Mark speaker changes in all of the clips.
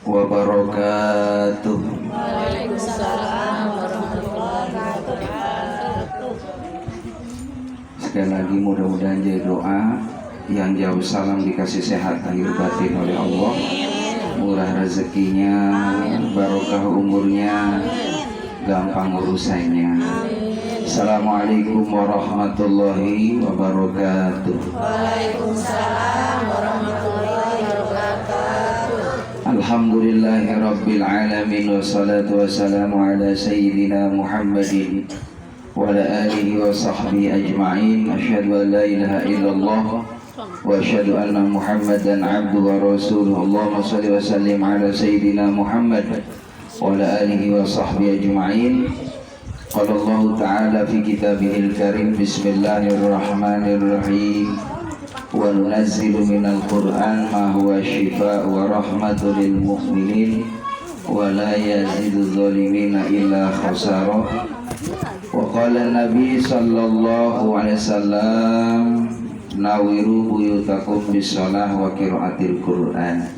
Speaker 1: wabarakatuh.
Speaker 2: Waalaikumsalam warahmatullahi wabarakatuh.
Speaker 1: Sekali lagi mudah-mudahan jadi doa yang jauh salam dikasih sehat lahir batin oleh Allah, murah rezekinya, barokah umurnya, gampang urusannya. Assalamualaikum warahmatullahi wabarakatuh.
Speaker 2: Waalaikumsalam warahmatullahi wabarakatuh.
Speaker 1: Alhamdulillahi rabbil alamin, wassalatu wassalamu ala sayyidina Muhammadin wa ala alihi wa sahbihi ajma'in. Asyhadu an la ilaha illallah wa asyhadu anna Muhammadan abduhu wa rasuluh. Allahumma shalli wa sallim ala sayyidina Muhammad wa ala alihi wa sahbihi ajma'in. Qala Allah ta'ala fi kitabihil karim, bismillahirrahmanirrahim, wa nunazzilu minal qur'an ma huwa shifaa wa rahmatul lil mu'minin wa la yazidu zalimina illa khasara. Wa qala nabi sallallahu alaihi wasallam, nawiru buyutakum bisalah wa qiraatil qur'an.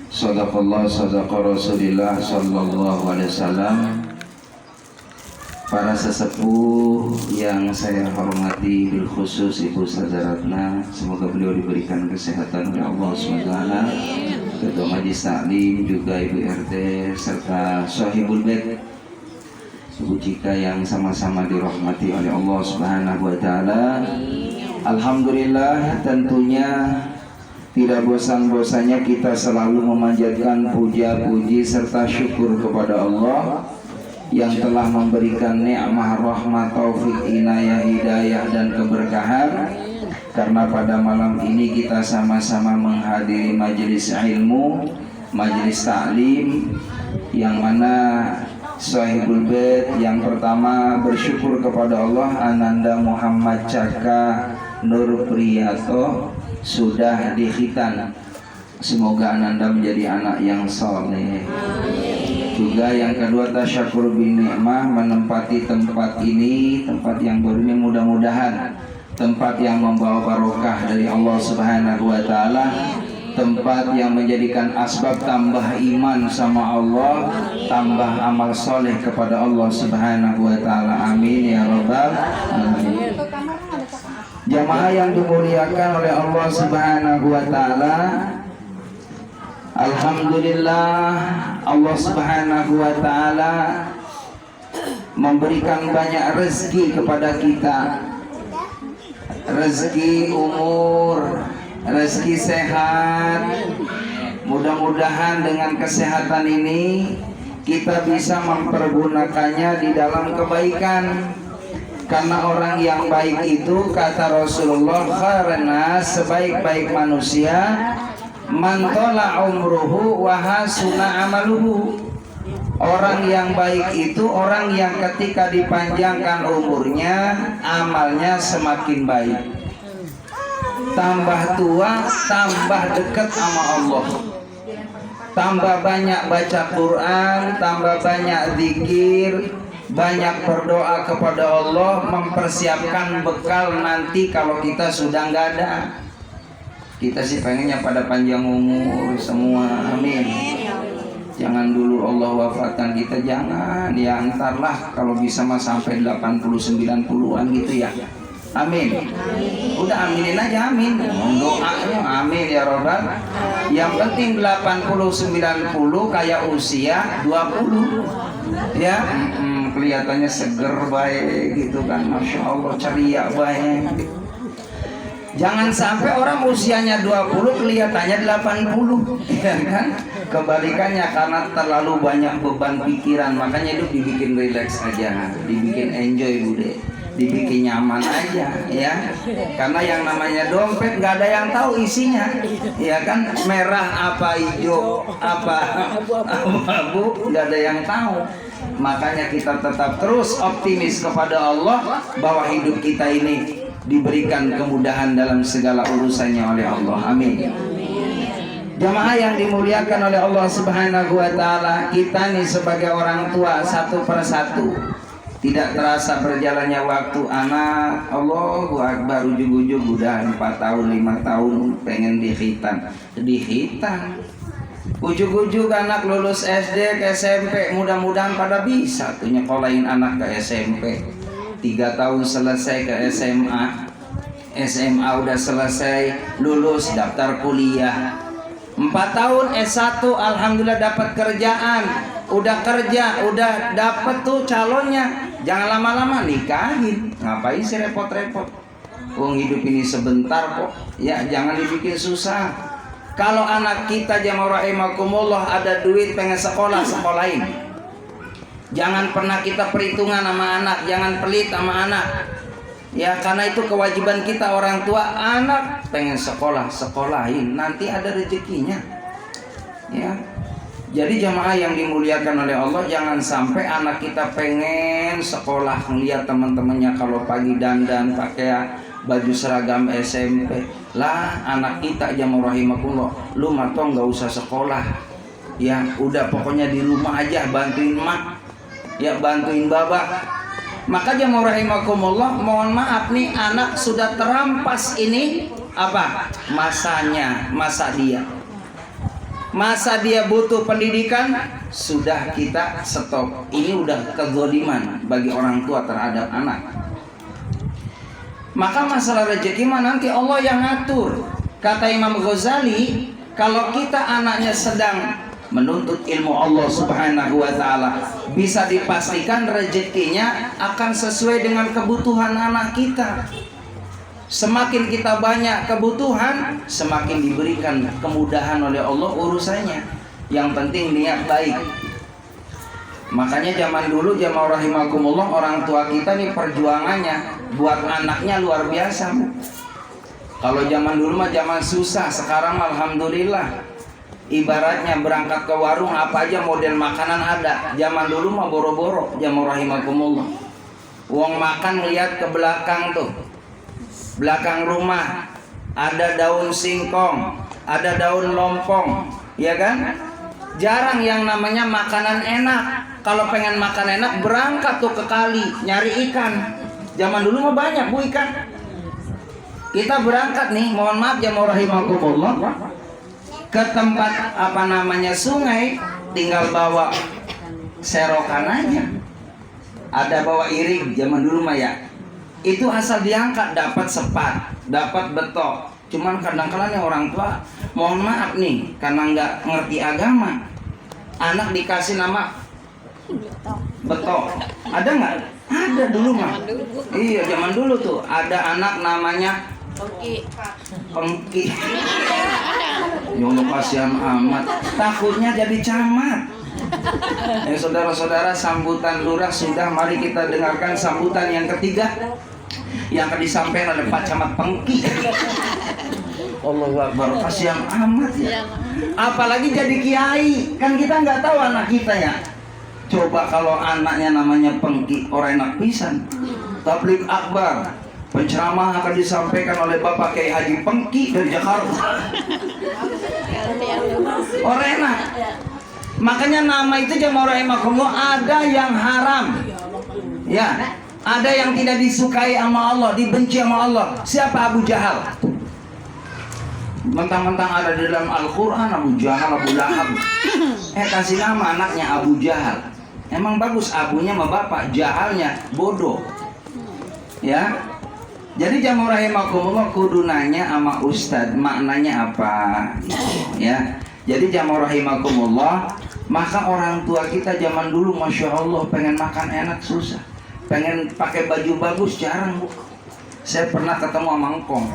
Speaker 1: Sadaqallah sadaqa rasulillah sallallahu alaihi wasallam. Para sesepuh yang saya hormati, bil khusus Ibu Sadaratna, semoga beliau diberikan kesehatan oleh Allah SWT, Ketua Majelis Taklim, juga Ibu RT, serta Sohibul Bait, Ibu Cika yang sama-sama dirahmati oleh Allah SWT. Alhamdulillah, tentunya tidak bosan-bosannya kita selalu memanjatkan puja-puji serta syukur kepada Allah yang telah memberikan nikmah, rahmat, taufik, inayah, hidayah dan keberkahan. Karena pada malam ini kita sama-sama menghadiri majelis ilmu, majelis taklim, yang mana Sohibul Bait yang pertama bersyukur kepada Allah, Ananda Muhammad Caka Nur Priyato sudah dikhitan. Semoga Ananda menjadi anak yang soleh. Juga yang kedua, tasyakur bin ni'mah, menempati tempat ini, tempat yang baru ini, mudah-mudahan tempat yang membawa barokah dari Allah Subhanahu wa taala, tempat yang menjadikan asbab tambah iman sama Allah, tambah amal soleh kepada Allah Subhanahu wa taala. Amin ya rabbal alamin. Jamaah yang dimuliakan oleh Allah Subhanahu wa taala, alhamdulillah Allah Subhanahu wa taala memberikan banyak rezeki kepada kita. Rezeki umur, rezeki sehat. Mudah-mudahan dengan kesehatan ini kita bisa mempergunakannya di dalam kebaikan. Karena orang yang baik itu, kata Rasulullah, karena sebaik-baik manusia man tola umruhu wa hasuna amaluhu. Orang yang baik itu orang yang ketika dipanjangkan umurnya, amalnya semakin baik. Tambah tua, tambah dekat sama Allah. Tambah banyak baca Quran, tambah banyak zikir, banyak berdoa kepada Allah, mempersiapkan bekal nanti kalau kita sudah nggak ada. Kita sih pengennya pada panjang umur semua, amin. Jangan dulu Allah wafatkan kita, jangan. Ya antarlah kalau bisa mah sampai 80-90an gitu ya, amin. Udah aminin aja, amin. Doanya amin ya robbal. Yang penting 80-90 kayak usia 20 ya, kelihatannya seger baik gitu kan, masya Allah, ceria baik. Jangan sampai orang usianya 20 kelihatannya 80, ya kan? Kebalikannya, karena terlalu banyak beban pikiran, makanya hidup dibikin relax aja, dibikin enjoy bude, dibikin nyaman aja, ya. Karena yang namanya dompet nggak ada yang tahu isinya, ya kan? Merah apa hijau apa abu-abu nggak ada yang tahu. Makanya kita tetap terus optimis kepada Allah bahwa hidup kita ini diberikan kemudahan dalam segala urusannya oleh Allah, amin. Jamaah yang dimuliakan oleh Allah Subhanahu wa taala, kita nih sebagai orang tua satu persatu tidak terasa berjalannya waktu, anak Allahu Akbar ujug-ujug udah 4 tahun 5 tahun pengen dihitan. Ujuk-ujuk anak lulus SD ke SMP, mudah-mudahan pada bisa tuh nyekolahin anak ke SMP. 3 tahun selesai ke SMA, SMA udah selesai, lulus daftar kuliah. 4 tahun S1, alhamdulillah dapat kerjaan, udah kerja, udah dapat tuh calonnya. Jangan lama-lama nikahin, ngapain sih repot-repot? Wong hidup ini sebentar kok, ya jangan dibikin susah. Kalau anak kita jamaah rahimakumullah ada duit pengen sekolah, sekolahin. Jangan pernah kita perhitungan sama anak, jangan pelit sama anak. Ya karena itu kewajiban kita orang tua, anak pengen sekolah, sekolahin, nanti ada rezekinya. Ya. Jadi jamaah yang dimuliakan oleh Allah, jangan sampai anak kita pengen sekolah, ngeliat teman-temannya kalau pagi dandan pakai baju seragam SMP. Lah anak kita jamaah rahimakumullah, lu mah toh nggak usah sekolah. Ya udah pokoknya di rumah aja bantuin mak, ya bantuin babak. Maka jamaah rahimakumullah, mohon maaf nih anak sudah terampas ini apa? Masanya, masa dia butuh pendidikan, sudah kita stop. Ini udah kezaliman bagi orang tua terhadap anak. Maka masalah rezeki mah nanti Allah yang ngatur. Kata Imam Ghazali, kalau kita anaknya sedang menuntut ilmu Allah Subhanahu wa taala, bisa dipastikan rezekinya akan sesuai dengan kebutuhan anak kita. Semakin kita banyak kebutuhan, semakin diberikan kemudahan oleh Allah urusannya. Yang penting niat baik. Makanya zaman dulu jamaah rahimakumullah, orang tua kita nih perjuangannya buat anaknya luar biasa. Kalau zaman dulu mah zaman susah, sekarang alhamdulillah. Ibaratnya berangkat ke warung apa aja model makanan ada. Zaman dulu mah boro-boro jamaah rahimakumullah. Wong makan lihat ke belakang tuh. Belakang rumah ada daun singkong, ada daun lompong, ya kan? Jarang yang namanya makanan enak. Kalau pengen makan enak berangkat tuh ke kali nyari ikan. Zaman dulu mah banyak bu ikan. Kita berangkat nih, mohon maaf jamaah rahimakumullah, ke tempat apa namanya sungai, tinggal bawa serokan aja. Ada bawa iring zaman dulu mah ya. Itu asal diangkat dapat sepat, dapat betok. Cuman kadang-kadang orang tua, mohon maaf nih, karena nggak ngerti agama, anak dikasih nama betok. Ada nggak? Ada dulu mah. Iya zaman dulu tuh ada anak namanya Pengki. Ya Allah kasihan amat. Takutnya jadi camat. Saudara-saudara, sambutan lurah sudah, mari kita dengarkan sambutan yang ketiga yang akan disampaikan oleh Pak Camat Pengki. Allahu Akbar, kasihan amat ya. Apalagi jadi kiai, kan kita nggak tahu anak kita ya. Coba kalau anaknya namanya Pengki, orang enak pisan. Tabligh akbar, penceramah akan disampaikan oleh Bapak Kiai Haji Pengki dari Jakarta. Orang enak. Makanya nama itu jamaah rahimakumullah ada yang haram. Ya, ada yang tidak disukai sama Allah, dibenci sama Allah. Siapa? Abu Jahal. Mentang-mentang ada di dalam Al-Quran Abu Jahal, Abu Lahab. Kasih nama anaknya Abu Jahal. Emang bagus, abunya sama bapak, jahalnya bodoh. Ya. Jadi jamaah rahimakumullah kudu nanya sama ustad maknanya apa. Ya. Jadi jamaah rahimakumullah, maka orang tua kita zaman dulu masya Allah pengen makan enak susah, pengen pakai baju bagus jarang bu. Saya pernah ketemu sama engkong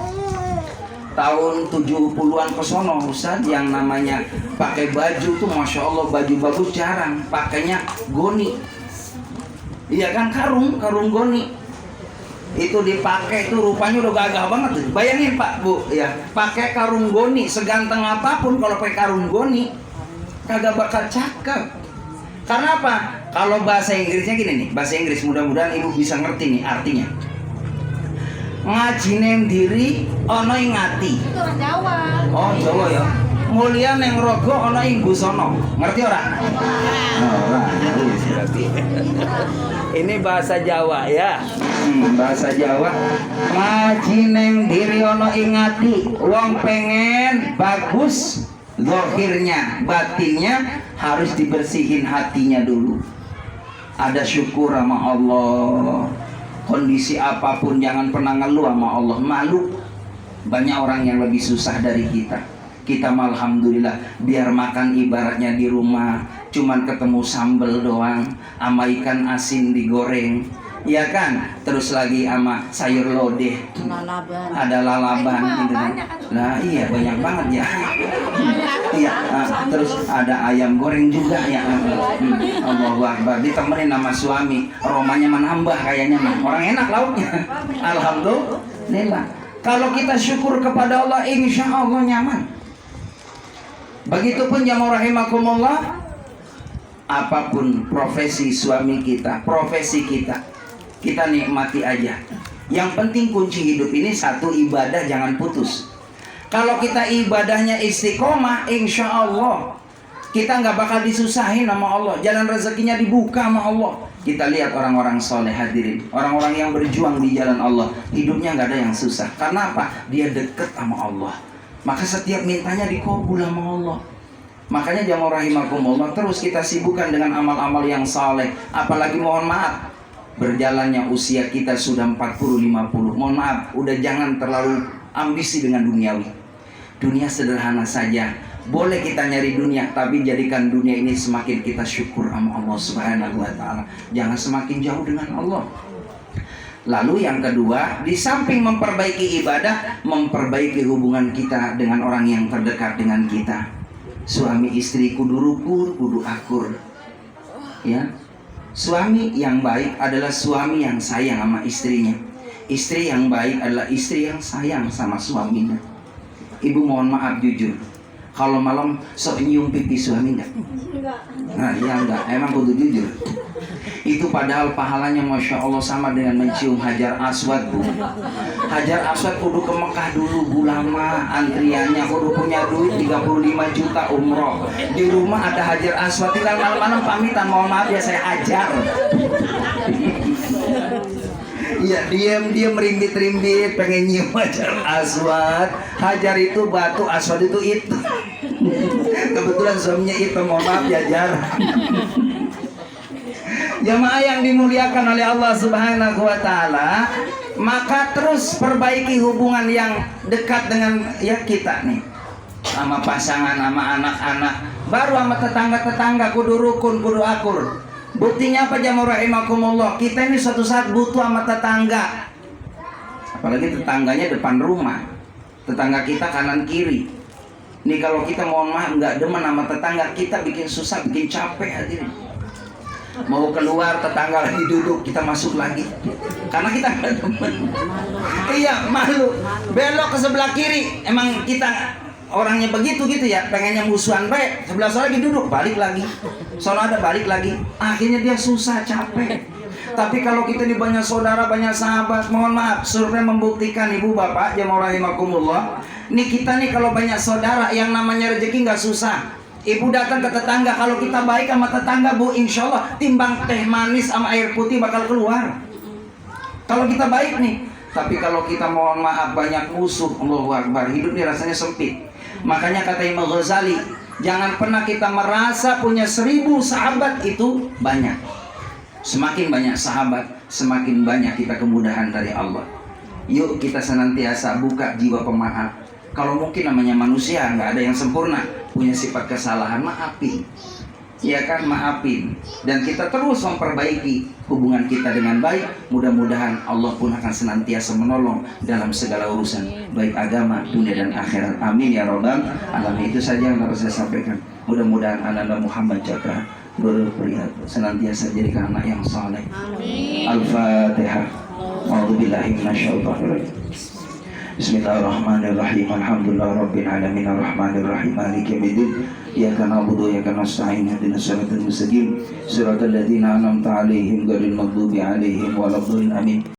Speaker 1: tahun 70-an ke sono, Ustaz, yang namanya pakai baju tuh masya Allah baju bagus jarang, pakainya goni. Iya kan, karung goni. Itu dipakai tuh rupanya udah gagah banget tuh. Bayangin Pak Bu, ya, pakai karung goni, seganteng apapun kalau pakai karung goni kagak bakal cakep. Karena apa? Kalau bahasa Inggrisnya gini nih, bahasa Inggris mudah-mudahan Ibu bisa ngerti nih artinya. Ngajinen diri ono ing ati.
Speaker 2: Itu orang Jawa.
Speaker 1: Oh, Jawa ya. Mulia neng rogo ono ing busono. Ngerti ora? Ora. Berarti. Ini bahasa Jawa ya. Bahasa Jawa. Ngajinen diri ono ing ati. Wong pengen bagus Zahirnya, batinnya harus dibersihin hatinya dulu. Ada syukur sama Allah. Kondisi apapun jangan pernah ngeluh sama Allah. Malu. Banyak orang yang lebih susah dari kita. Kita mah alhamdulillah, biar makan ibaratnya di rumah cuman ketemu sambel doang, sama ikan asin digoreng, ya kan? Terus lagi sama sayur lodeh,
Speaker 2: Lalaban.
Speaker 1: ada lalaban gitu. Nah iya banyak banget ya. Iya, terus ada ayam goreng juga ya. Allahu Akbar, ditemenin sama suami, aromanya menambah kayaknya mah. Orang enak lauknya. Alhamdulillah. Kalau kita syukur kepada Allah, insya Allah nyaman. Begitupun jamaah rahimakumullah, apapun profesi suami kita, profesi kita, kita nikmati aja. Yang penting kunci hidup ini satu, ibadah jangan putus. Kalau kita ibadahnya istiqomah, insya Allah kita nggak bakal disusahin sama Allah. Jalan rezekinya dibuka sama Allah. Kita lihat orang-orang soleh hadirin, orang-orang yang berjuang di jalan Allah, hidupnya nggak ada yang susah. Karena apa? Dia deket sama Allah. Maka setiap mintanya dikabul sama Allah. Makanya jamaah rahimakumullah, terus kita sibukkan dengan amal-amal yang saleh. Apalagi mohon maaf, berjalannya usia kita sudah 40-50. Mohon maaf, udah jangan terlalu ambisi dengan duniawi. Dunia sederhana saja. Boleh kita nyari dunia, tapi jadikan dunia ini semakin kita syukur sama Allah Subhanahu wa ta'ala. Jangan semakin jauh dengan Allah. Lalu yang kedua, di samping memperbaiki ibadah, memperbaiki hubungan kita dengan orang yang terdekat dengan kita. Suami istri kudu rukun, kudu akur. Ya. Suami yang baik adalah suami yang sayang sama istrinya. Istri yang baik adalah istri yang sayang sama suaminya. Ibu mohon maaf jujur, kalau malam sok nyium pipi suami enggak? Nah iya enggak, emang kudu jujur. Itu padahal pahalanya Masya Allah sama dengan mencium Hajar Aswad, Bu. Hajar Aswad kudu ke Mekah dulu, Bu, lama antriannya, kudu punya duit 35 juta umroh. Di rumah ada Hajar Aswad, tinggal malam-malam pamitan, mohon maaf ya saya ajar. Iya, diam-diam rimbit-rimbit pengen nyium Hajar Aswad. Hajar itu batu, Aswad itu. Kebetulan suaminya itu, mohon maaf ya Jar. Jamaah yang dimuliakan oleh Allah Subhanahu wa ta'ala, maka terus perbaiki hubungan yang dekat dengan ya kita nih, sama pasangan, sama anak-anak, baru sama tetangga-tetangga, kudu rukun, kudu akur. Buktinya apa jamaah rahimakumullah? Kita ini suatu saat butuh sama tetangga. Apalagi tetangganya depan rumah. Tetangga kita kanan kiri. Nih kalau kita mohon maaf nggak demen sama tetangga, kita bikin susah, bikin capek hadirin. Mau keluar tetangga lagi duduk, kita masuk lagi. Karena kita nggak demen. Iya, malu. Belok ke sebelah kiri. Emang kita orangnya begitu gitu ya, pengennya musuhan baik, sebelah sana lagi duduk, balik lagi, sana ada balik lagi, akhirnya dia susah, capek. Tapi kalau kita di banyak saudara, banyak sahabat, mohon maaf, survei membuktikan ibu bapak jamaah rahimakumullah, nih kita nih kalau banyak saudara, yang namanya rezeki nggak susah. Ibu datang ke tetangga, kalau kita baik sama tetangga, Bu, insya Allah timbang teh manis sama air putih bakal keluar. Kalau kita baik nih. Tapi kalau kita mohon maaf banyak musuh, Allahu Akbar, hidup ini rasanya sempit. Makanya kata Imam Ghazali, jangan pernah kita merasa punya 1000 sahabat itu banyak. Semakin banyak sahabat, semakin banyak kita kemudahan dari Allah. Yuk kita senantiasa buka jiwa pemaaf. Kalau mungkin namanya manusia, nggak ada yang sempurna, punya sifat kesalahan, maafin. Ya kan, maafin. Dan kita terus memperbaiki hubungan kita dengan baik. Mudah-mudahan Allah pun akan senantiasa menolong dalam segala urusan, baik agama, dunia dan akhirat. Amin ya rabbal alamin. Itu saja yang harus saya sampaikan. Mudah-mudahan anak Muhammad Cakra berprihat senantiasa jadikan anak yang saleh. Al-Fatihah. A'udzubillahi minasyaitonir rajim. Bismillahirrahmanirrahim. Alhamdulillah rabbil alamin arrahmanir rahim maliki yaumiddin. Iyyaka na'budu wa iyyaka nasta'in ihdinas siratal mustaqim siratal ladzina an'amta 'alaihim ghairil maghdubi 'alaihim waladdallin. Amin.